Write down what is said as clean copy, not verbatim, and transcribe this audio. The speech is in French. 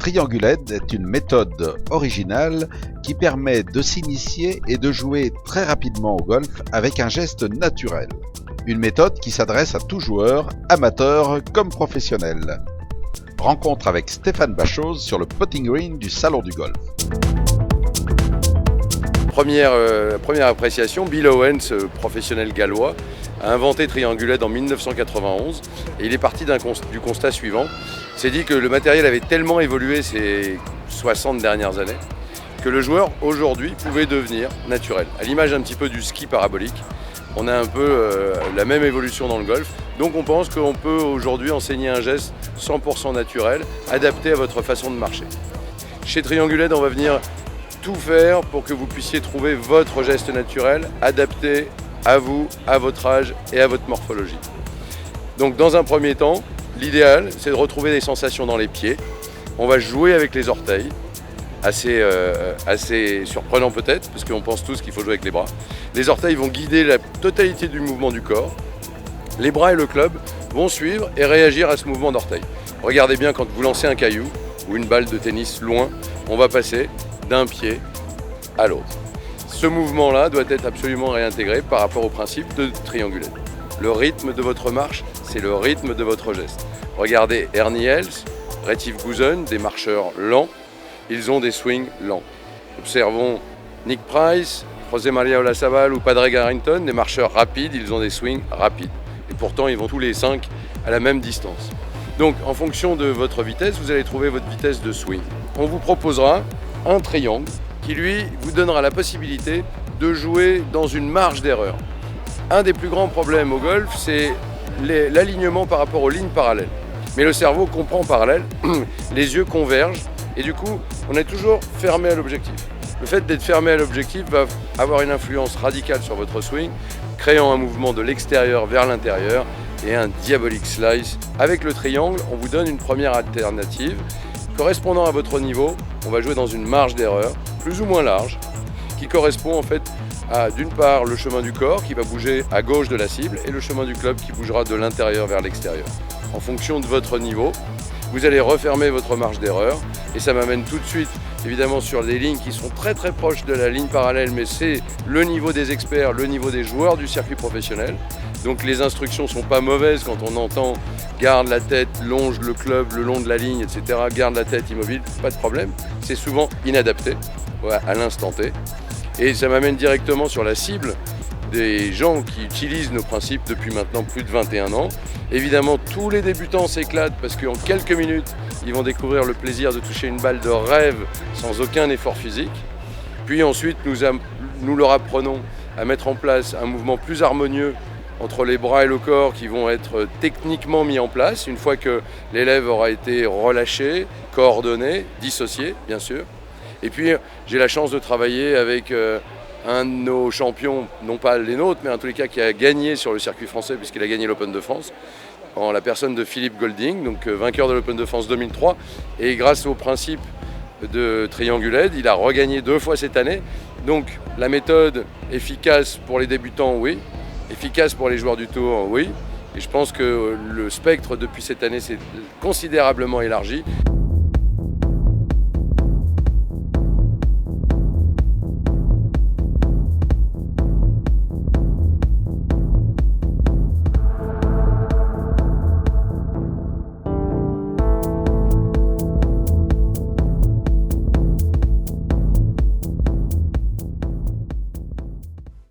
Trianguled est une méthode originale qui permet de s'initier et de jouer très rapidement au golf avec un geste naturel. Une méthode qui s'adresse à tout joueur, amateur comme professionnel. Rencontre avec Stéphane Bachose sur le putting green du Salon du Golf. Première appréciation, Bill Owens, professionnel gallois, a inventé Trianguled en 1991 et il est parti du constat suivant. Il s'est dit que le matériel avait tellement évolué ces 60 dernières années que le joueur aujourd'hui pouvait devenir naturel. À l'image un petit peu du ski parabolique, on a un peu la même évolution dans le golf. Donc on pense qu'on peut aujourd'hui enseigner un geste 100% naturel, adapté à votre façon de marcher. Chez Trianguled, on va venir tout faire pour que vous puissiez trouver votre geste naturel adapté à vous, à votre âge et à votre morphologie. Donc dans un premier temps, l'idéal c'est de retrouver des sensations dans les pieds. On va jouer avec les orteils, assez surprenant peut-être, parce qu'on pense tous qu'il faut jouer avec les bras. Les orteils vont guider la totalité du mouvement du corps. Les bras et le club vont suivre et réagir à ce mouvement d'orteil. Regardez bien quand vous lancez un caillou ou une balle de tennis loin, on va passer d'un pied à l'autre. Ce mouvement-là doit être absolument réintégré par rapport au principe de Trianguled. Le rythme de votre marche, c'est le rythme de votre geste. Regardez Ernie Els, Retief Goosen, des marcheurs lents, ils ont des swings lents. Observons Nick Price, José María Olazábal ou Padraig Harrington, des marcheurs rapides, ils ont des swings rapides. Et pourtant, ils vont tous les 5 à la même distance. Donc, en fonction de votre vitesse, vous allez trouver votre vitesse de swing. On vous proposera un triangle qui, lui, vous donnera la possibilité de jouer dans une marge d'erreur. Un des plus grands problèmes au golf, c'est l'alignement par rapport aux lignes parallèles. Mais le cerveau comprend parallèle, les yeux convergent et du coup, on est toujours fermé à l'objectif. Le fait d'être fermé à l'objectif va avoir une influence radicale sur votre swing, créant un mouvement de l'extérieur vers l'intérieur et un diabolique slice. Avec le triangle, on vous donne une première alternative. Correspondant à votre niveau, on va jouer dans une marge d'erreur, plus ou moins large, qui correspond en fait à d'une part le chemin du corps qui va bouger à gauche de la cible et le chemin du club qui bougera de l'intérieur vers l'extérieur. En fonction de votre niveau, vous allez refermer votre marge d'erreur et ça m'amène tout de suite évidemment sur des lignes qui sont très très proches de la ligne parallèle, mais c'est le niveau des experts, le niveau des joueurs du circuit professionnel. Donc les instructions ne sont pas mauvaises quand on entend garde la tête, longe le club le long de la ligne, etc. Garde la tête immobile, pas de problème. C'est souvent inadapté à l'instant T. Et ça m'amène directement sur la cible des gens qui utilisent nos principes depuis maintenant plus de 21 ans. Évidemment, tous les débutants s'éclatent parce qu'en quelques minutes, ils vont découvrir le plaisir de toucher une balle de rêve sans aucun effort physique. Puis ensuite, nous leur apprenons à mettre en place un mouvement plus harmonieux entre les bras et le corps qui vont être techniquement mis en place une fois que l'élève aura été relâché, coordonné, dissocié, bien sûr. Et puis, j'ai la chance de travailler avec un de nos champions, non pas les nôtres, mais en tous les cas qui a gagné sur le circuit français puisqu'il a gagné l'Open de France, en la personne de Philippe Golding, donc vainqueur de l'Open de France 2003. Et grâce au principe de Trianguled, il a regagné 2 fois cette année. Donc la méthode efficace pour les débutants, oui. Efficace pour les joueurs du tour, oui. Et je pense que le spectre depuis cette année s'est considérablement élargi.